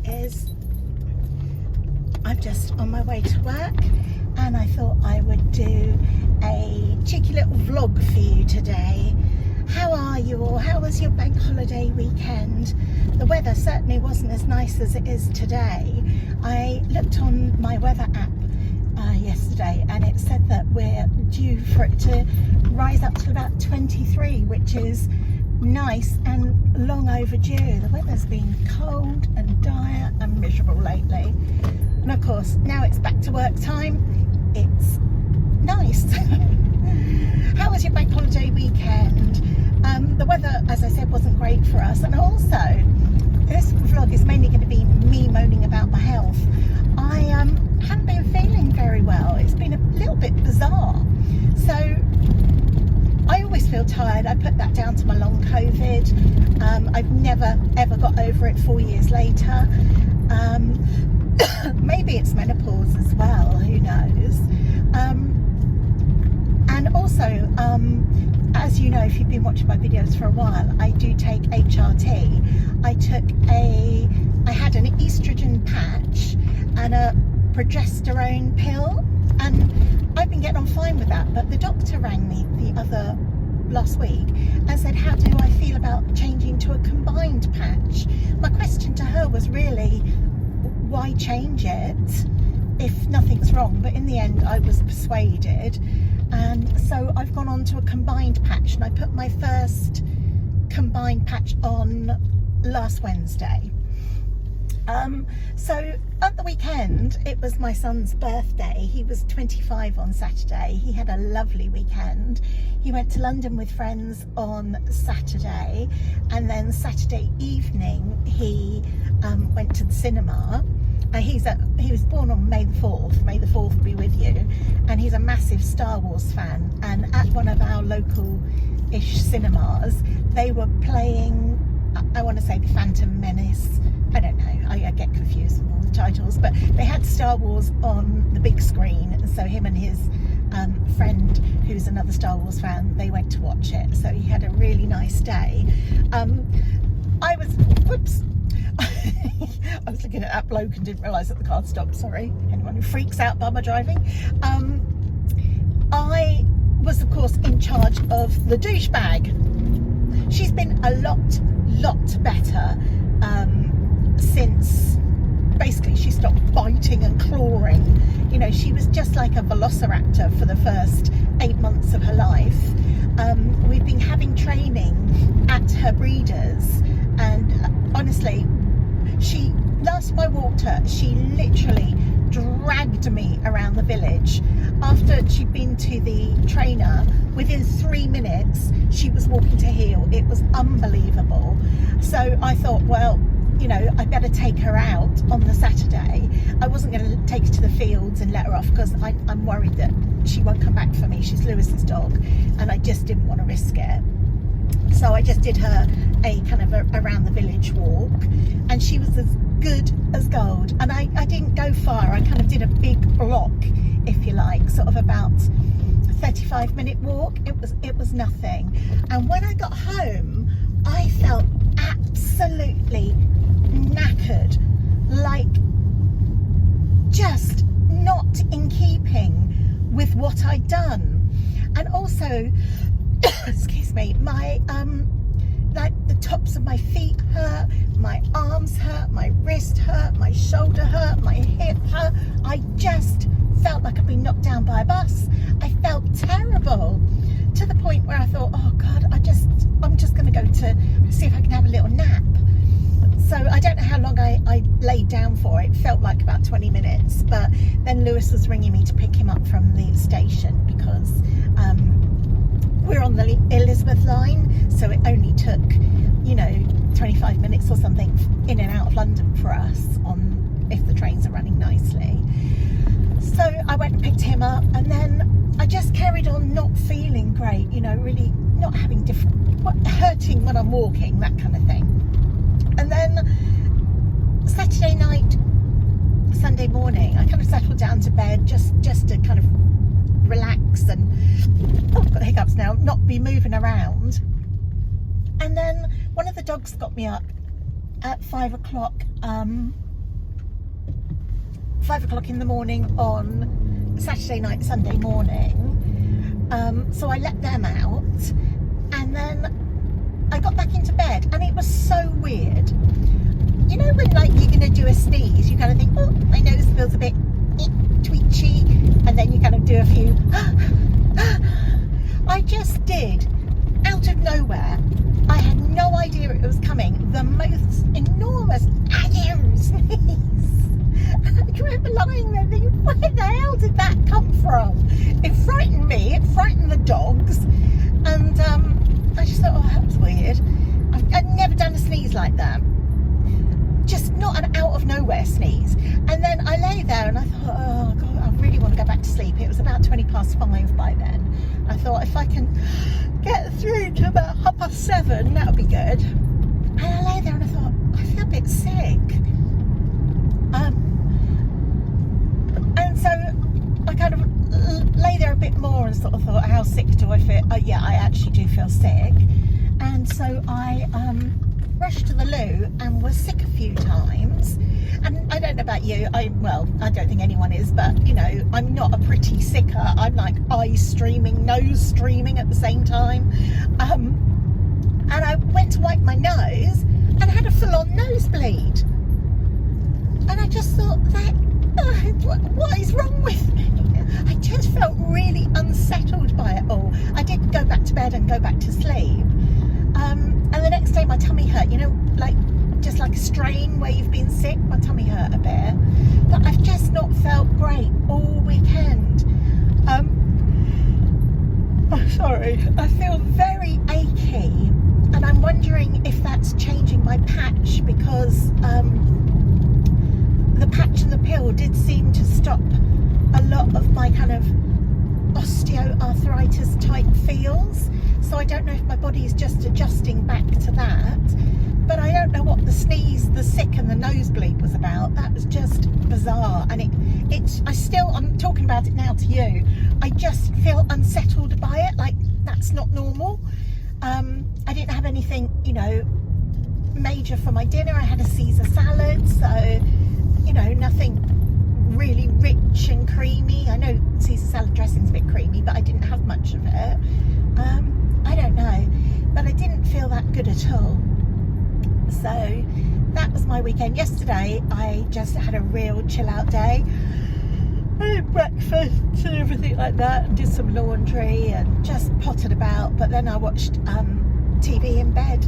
is I'm just on my way to work, and I thought I would do a cheeky little vlog for you today. How are you all? How was your bank holiday weekend? The weather certainly wasn't as nice as it is today. I looked on my weather app yesterday, and it said that we're due for it to rise up to about 23, which is nice and long overdue. The weather's been cold and dire and miserable lately, and of course now it's back to work time. It's nice. How was your bank holiday weekend? The weather, as I said, wasn't great for us, and also this vlog is mainly going to be me moaning about my health. I haven't been feeling very well. It's been a little bit bizarre. So I always feel tired. I put that down to my long COVID. I've never ever got over it 4 years later. Maybe it's menopause as well, who knows. And also, as you know, if you've been watching my videos for a while, I do take HRT. I had an estrogen patch and a progesterone pill, and I've been getting on fine with that, but the doctor rang me last week and said, how do I feel about changing to a combined patch? My question to her was really, why change it if nothing's wrong? But in the end I was persuaded, and so I've gone on to a combined patch, and I put my first combined patch on last Wednesday. So at the weekend, it was my son's birthday. He was 25 on Saturday. He had a lovely weekend. He went to London with friends on Saturday, and then Saturday evening he went to the cinema. He was born on May the 4th. May the 4th be with you. And he's a massive Star Wars fan. And at one of our local-ish cinemas, they were playing, I want to say, The Phantom Menace. I don't know. I get confused with all the titles. But they had Star Wars on the big screen. And so him and his friend, who's another Star Wars fan, they went to watch it. So he had a really nice day. I was looking at that bloke and didn't realise that the car stopped. Sorry, anyone who freaks out by my driving. I was, of course, in charge of the douchebag. She's been a lot better since basically she stopped biting and clawing. You know, she was just like a velociraptor for the first 8 months of her life. We've been having training at her breeders, and honestly, last time I walked her, she literally dragged me around the village. After she'd been to the trainer, within 3 minutes she was walking to heel. It was unbelievable. So I thought, well, you know, I better take her out on the Saturday. I wasn't going to take her to the fields and let her off, because I'm worried that she won't come back for me. She's Lewis's dog, and I just didn't want to risk it. So I just did her a kind of around the village walk, and she was as good as gold. And I didn't go far. I kind of did a big block, if you like, sort of about a 35-minute walk. It was nothing. And when I got home, I felt absolutely knackered, like just not in keeping with what I'd done. And also, excuse me, my like the tops of my feet hurt, my arms hurt, my wrist hurt, my shoulder hurt, my hip hurt. I just felt like I'd been knocked down by a bus. I felt terrible, to the point where I thought, oh God, I'm just going to go to see if I can have a little nap. So I don't know how long I laid down for. It felt like about 20 minutes, but then Lewis was ringing me to pick him up from the station, because we're on the Elizabeth line, so it only took, 25 minutes or something in and out of London for us, if the trains are running nicely. So I went and picked him up, and then I just carried on not feeling great, really not having hurting when I'm walking, that kind of thing. And then Saturday night, Sunday morning, I kind of settled down to bed just to kind of relax and, I've got hiccups now, not be moving around. And then one of the dogs got me up at 5 o'clock 5 o'clock in the morning on Saturday night, Sunday morning. So I let them out, and then I got back into bed, and it was so weird. You know when like you're going to do a sneeze, you kind of think, oh, my nose feels a bit twitchy, and then you kind of do a few. I just did, out of nowhere. I had no idea it was coming. The most enormous sneeze. I remember lying there thinking, where the hell did that come from? It frightened me, it frightened the dogs, and I just thought, oh, that was weird. I'd never done a sneeze like that. Just not an out of nowhere sneeze. And then I lay there and I thought, oh God, I really want to go back to sleep. It was about 5:20 by then. I thought if I can get through to about 7:30, that would be good. And I lay there and I thought, I feel a bit sick. And so I kind of lay there a bit more and sort of thought, how sick do I feel? Yeah, I actually do feel sick. And so I rushed to the loo and was sick a few times. And I don't know about you, I don't think anyone is, but you know, I'm not a pretty sicker. I'm like eyes streaming, nose streaming at the same time. And I went to wipe my nose and I had a full-on nosebleed. And I just thought, what is wrong with me? I just felt really unsettled by it all. I did go back to bed and go back to sleep. And the next day my tummy hurt, you know, like just like a strain where you've been sick. My tummy hurt a bit. But I've just not felt great all weekend. Sorry, I feel very achy. And I'm wondering if that's changing my patch, because the patch and the pill did seem to stop a lot of my kind of osteoarthritis type feels. So I don't know if my body is just adjusting back to that. But I don't know what the sneeze, the sick and the nosebleed was about. That was just bizarre. And I'm talking about it now to you. I just feel unsettled by it. Like, that's not normal. I didn't have anything, you know, major for my dinner. I had a Caesar salad. So, you know, nothing really rich and creamy. I know Caesar salad dressing's a bit creamy, but I didn't have much of it. I don't know, but I didn't feel that good at all. So that was my weekend. Yesterday I just had a real chill out day. I had breakfast and everything like that, and did some laundry and just potted about. But then I watched TV in bed.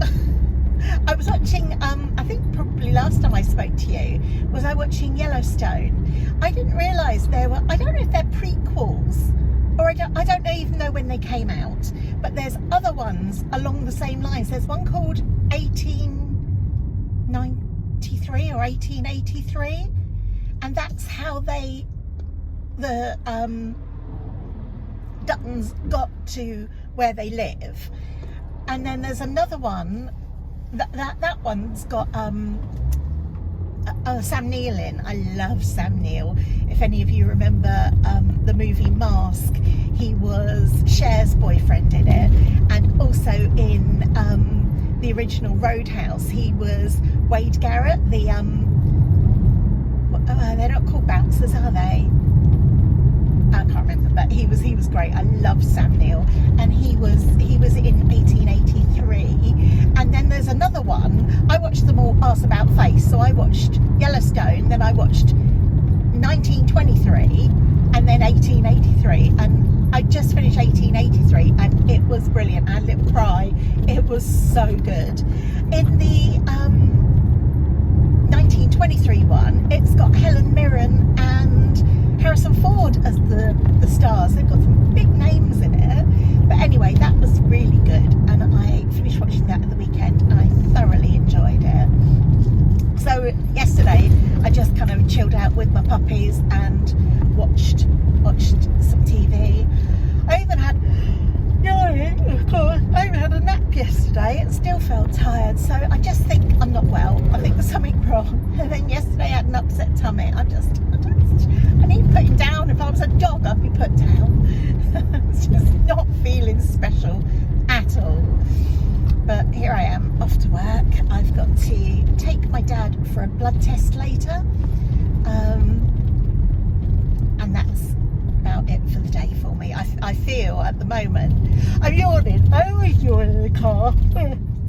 I was watching, I think probably last time I spoke to you, was I watching Yellowstone. I didn't realise there were, I don't know if they're prequels, or I don't even know when they came out, but there's other ones along the same lines. There's one called 1893 or 1883, and that's how the Duttons got to where they live. And then there's another one that one's got Sam Neill in. I love Sam Neill. If any of you remember the movie Mask, he was Cher's boyfriend in it, and also in the original Roadhouse he was Wade Garrett. They're not called bouncers, are they? I can't remember, but he was great. I love Sam Neill, and he was in 1883. And then there's another one. I watched them all arse about face. So I watched Yellowstone, then I watched 1923, and then 1883. And I just finished 1883, and it was brilliant. I had a little cry. It was so good. In the 1923 one, it's got Helen Mirren and Harrison Ford as the stars. They've got some big names in it. But anyway, that was really good, and I finished watching that at the weekend, and I thoroughly enjoyed it. So yesterday I just kind of chilled out with my puppies and watched some TV. I even had a nap yesterday and still felt tired, so I just think I'm not well. I think there's something wrong. And then yesterday I had an upset tummy. I need putting down. If I was a dog, I'd be put down. It's just not feeling special at all. But here I am, off to work. I've got to take my dad for a blood test later. that's about it for the day for me. I feel at the moment, I'm yawning. I always yawn in the car.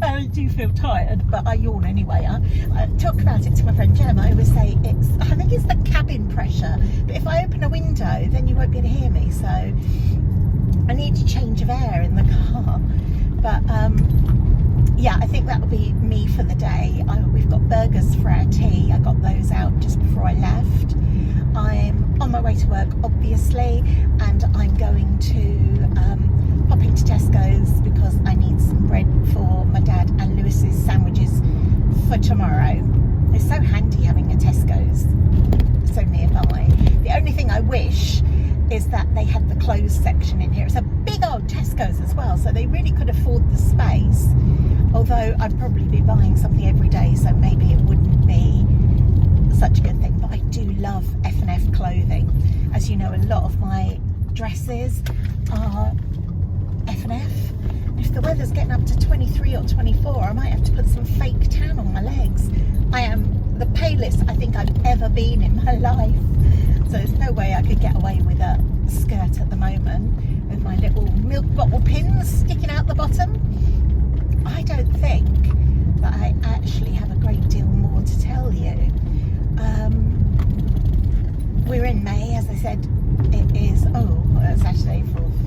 I do feel tired, but I yawn anyway. I talk about it to my friend Jem. I always say I think it's the cabin pressure, but if I open a window then you won't be able to hear me, so I need a change of air in the car. But yeah, I think that'll be me for the day. We've got burgers for our tea. I got those out just before I left. I'm on my way to work, obviously, and I'm going to pop into Tesco's because I need some bread for my dad and Lewis's sandwiches for tomorrow. It's so handy having a Tesco's so nearby. The only thing I wish is that they had the clothes section in here. It's a big old Tesco's as well, so they really could afford the space. Although I'd probably be buying something every day, so maybe it wouldn't be such a good thing. But I do love F&F clothing. As you know, a lot of my dresses are F&F. If the weather's getting up to 23 or 24, I might have to put some fake tan on my legs. I am the palest I think I've ever been in my life. So there's no way I could get away with a skirt at the moment with my little milk bottle pins sticking out the bottom. I don't think that I actually have a great deal more to tell you. We're in May, as I said. It is, Saturday, 4th,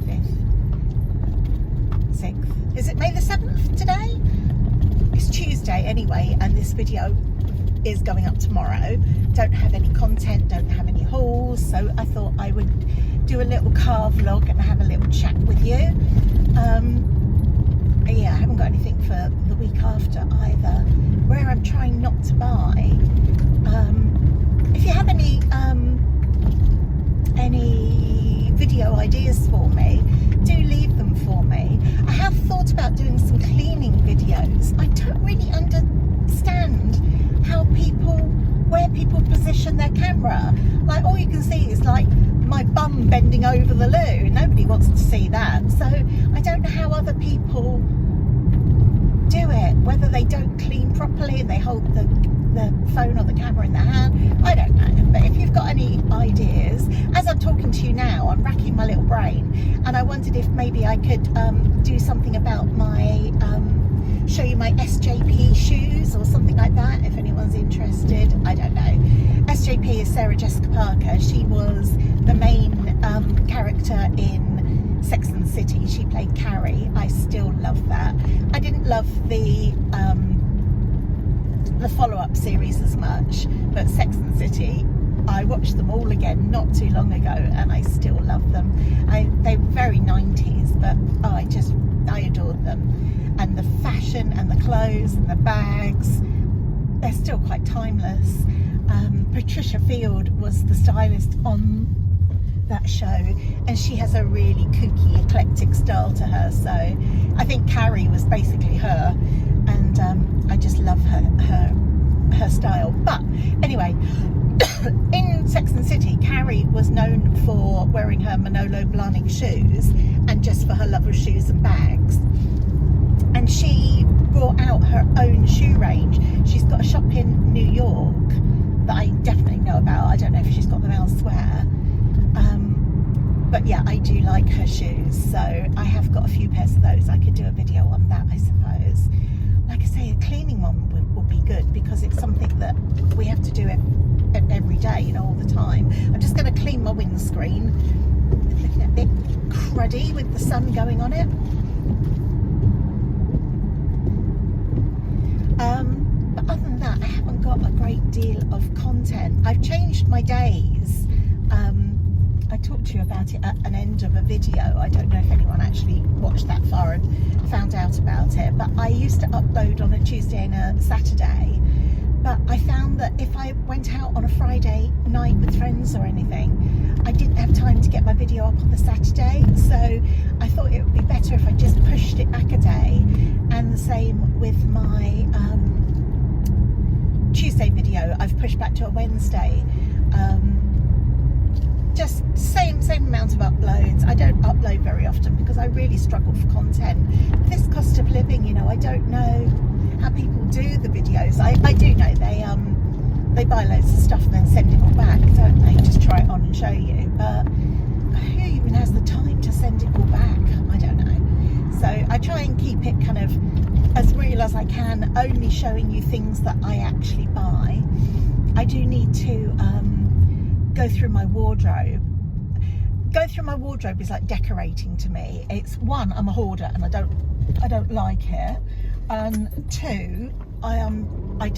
5th, 6th. Is it May the 7th today? It's Tuesday anyway, and this video is going up tomorrow. Don't have any content, don't have any hauls, so I thought I would do a little car vlog and have a little chat with you. Yeah, I haven't got anything for the week after either. Where I'm trying not to buy. If you have any video ideas for me, do leave them for me. I have thought about doing some cleaning videos. I don't really understand where people position their camera. Like, all you can see is like my bum bending over the loo. Nobody wants to see that. So I don't know how other people do it, whether they don't clean properly and they hold the phone or the camera in their hand. I don't know. But if you've got any ideas, as I'm talking to you now, I'm racking my little brain, and I wondered if maybe I could do something about my show you my SJP shoes or something like that, if anyone's interested. I don't know. SJP is Sarah Jessica Parker. She was the main character in Sex and the City. She played Carrie. I still love that. I didn't love the follow-up series as much, but Sex and the City, I watched them all again not too long ago, and I still love them. They were very 90s, but I adored them. And the fashion and the clothes and the bags, they're still quite timeless. Patricia Field was the stylist on that show, and she has a really kooky, eclectic style to her. So I think Carrie was basically her, and I just love her style. But anyway, in Sex and the City, Carrie was known for wearing her Manolo Blahnik shoes and just for her love of shoes and bags. And she brought out her own shoe range. She's got a shop in New York that I definitely know about. I don't know if she's got them elsewhere. But yeah, I do like her shoes. So I have got a few pairs of those. I could do a video on that, I suppose. Like I say, a cleaning one would be good, because it's something that we have to do every day, you know, all the time. I'm just going to clean my windscreen. It's looking a bit cruddy with the sun going on it. But other than that, I haven't got a great deal of content. I've changed my days. I talked to you about it at an end of a video. I don't know if anyone actually watched that far and found out about it, but I used to upload on a Tuesday and a Saturday, but I found that if I went out on a Friday night with friends or anything, I didn't have time to get my video up on the Saturday. So I thought it would be better if I just pushed it back a day. And the same with my Tuesday video, I've pushed back to a Wednesday. Just same amount of uploads. I don't upload very often because I really struggle for content. With this cost of living, you know, I don't know how people do the videos. I do know they buy loads of stuff and then send it all back, don't they? Just try it on and show you, but who even has the time to send it all back? I don't know. So I try and keep it kind of as real as I can, only showing you things that I actually buy. I do need to go through my wardrobe. Going through my wardrobe is like decorating to me. It's one, I'm a hoarder and I don't like it, and two, I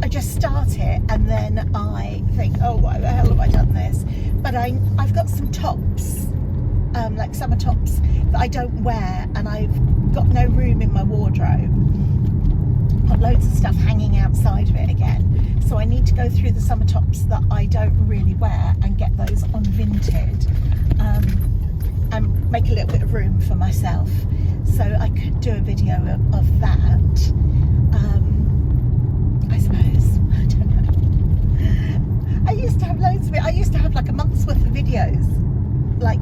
just start it and then I think, oh, why the hell have I done this? But I've got some tops, like summer tops that I don't wear, and I've got no room in my wardrobe. Got loads of stuff hanging outside of it again, so I need to go through the summer tops that I don't really wear and get those on Vinted, and make a little bit of room for myself. So I could do a video of that, I suppose. I don't know. I used to have loads of it. I used to have like a month's worth of videos, like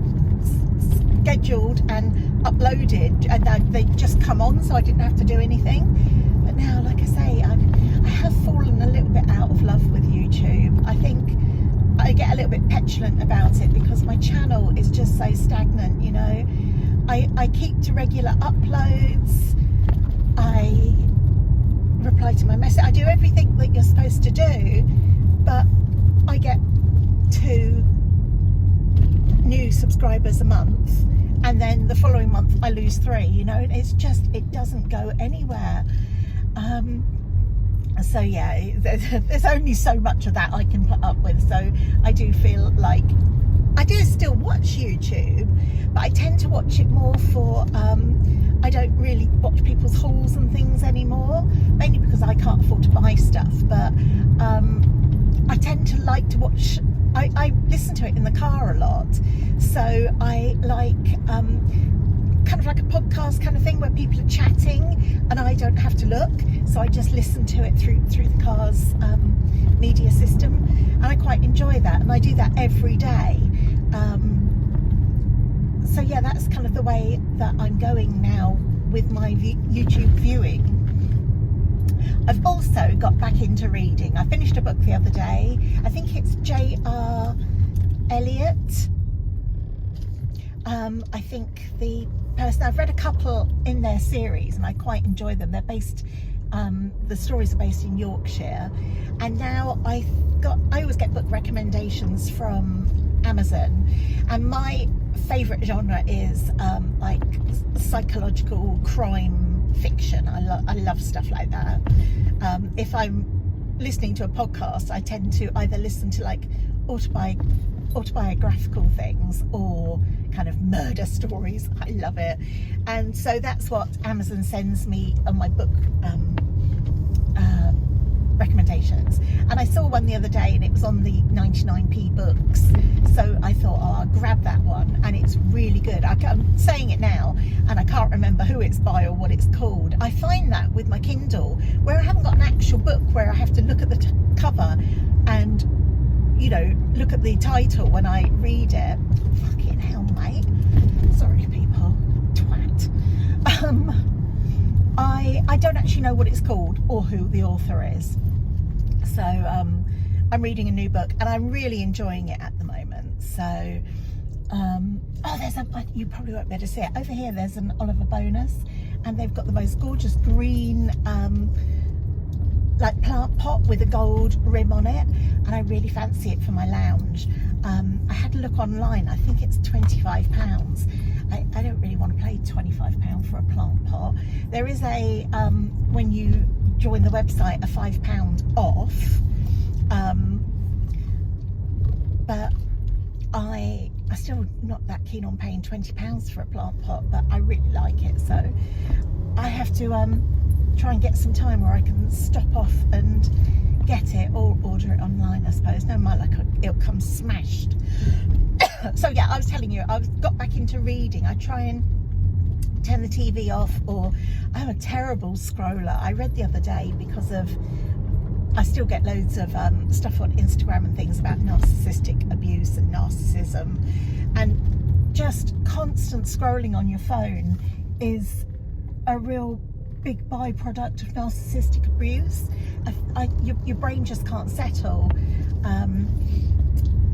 scheduled and uploaded, and they just come on, so I didn't have to do anything. But now, like I say, I have fallen a little bit out of love with YouTube. I think I get a little bit petulant about it because my channel is just so stagnant, you know. I keep to regular uploads, I reply to my message, I do everything that you're supposed to do, but I get 2 new subscribers a month, and then the following month I lose 3, you know. It's just, it doesn't go anywhere. So yeah, there's only so much of that I can put up with, so I do feel like I do still watch YouTube, but I tend to watch it more for I don't really watch people's hauls and things anymore, mainly because I can't afford to buy stuff. But I tend to like to watch, I listen to it in the car a lot, so I like kind of like a podcast kind of thing where people are chatting and I don't have to look, so I just listen to it through the car's media system, and I quite enjoy that, and I do that every day. So yeah, that's kind of the way that I'm going now with my YouTube viewing. I've also got back into reading. I finished a book the other day. I think it's J.R. Eliot. I think the person, I've read a couple in their series and I quite enjoy them. They're based, the stories are based in Yorkshire, and now I always get book recommendations from Amazon, and my favourite genre is like psychological crime fiction. I love stuff like that. If I'm listening to a podcast, I tend to either listen to like autobiographical things or kind of murder stories. I love it, and so that's what Amazon sends me on my book recommendations. And I saw one the other day and it was on the 99p books, so I thought, oh, I'll grab that one, and it's really good. I'm saying it now and I can't remember who it's by or what it's called. I find that with my Kindle, where I haven't got an actual book where I have to look at the cover and, you know, look at the title when I read it. Fucking hell, mate. Sorry, people. Twat. I don't actually know what it's called or who the author is. So I'm reading a new book and I'm really enjoying it at the moment. So oh, there's you probably won't be able to see it. Over here there's an Oliver bonus, and they've got the most gorgeous green like plant pot with a gold rim on it, and I really fancy it for my lounge. I had a look online, I think it's £25. I don't really want to pay £25 for a plant pot. There is a when you join the website, a £5 off, but I'm still not that keen on paying £20 for a plant pot, but I really like it, so I have to try and get some time where I can stop off and get it, or order it online, I suppose. No, my luck, it'll come smashed. So yeah, I was telling you, I've got back into reading. I try and turn the TV off, or I'm a terrible scroller. I read the other day because of, I still get loads of stuff on Instagram and things about narcissistic abuse and narcissism, and just constant scrolling on your phone is a real big byproduct of narcissistic abuse. Your brain just can't settle.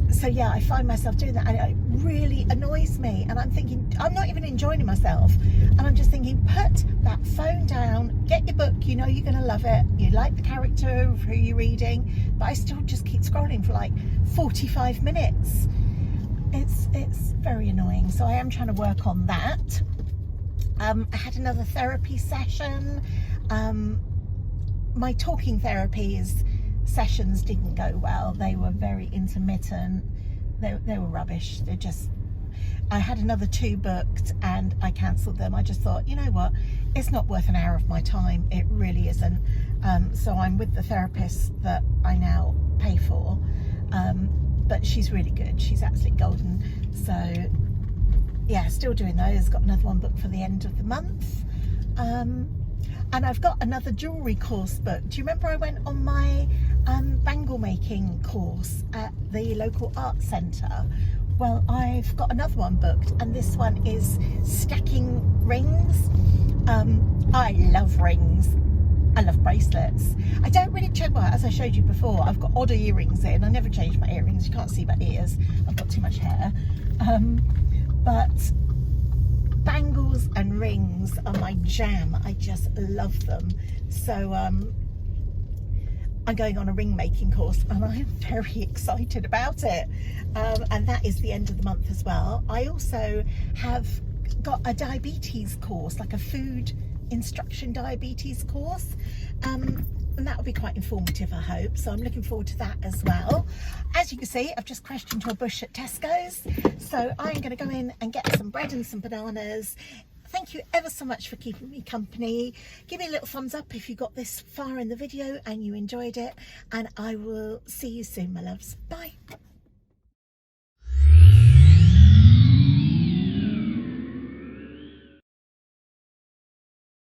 So yeah, I find myself doing that, and it really annoys me, and I'm thinking, I'm not even enjoying myself, and I'm just thinking, put that phone down, get your book, you know you're going to love it, you like the character of who you're reading, but I still just keep scrolling for like 45 minutes. It's very annoying, so I am trying to work on that. I had another therapy session. My talking therapies sessions didn't go well. They were very intermittent. They were rubbish. I had another 2 booked and I cancelled them. I just thought, you know what, it's not worth an hour of my time. It really isn't. So I'm with the therapist that I now pay for, but she's really good. She's absolutely golden. So yeah, still doing those. Got another one booked for the end of the month. And I've got another jewellery course booked. Do you remember I went on my bangle making course at the local art centre? Well, I've got another one booked, and this one is stacking rings. I love rings. I love bracelets. I don't really change, well, as I showed you before, I've got odd earrings in. I never change my earrings. You can't see my ears. I've got too much hair. But bangles and rings are my jam. I just love them. So I'm going on a ring making course, and I'm very excited about it. And that is the end of the month as well. I also have got a diabetes course, like a food instruction diabetes course, and that will be quite informative, I hope. So I'm looking forward to that as well. As you can see, I've just crashed into a bush at Tesco's, so I'm going to go in and get some bread and some bananas. Thank you ever so much for keeping me company. Give me a little thumbs up if you got this far in the video and you enjoyed it, and I will see you soon, my loves. Bye.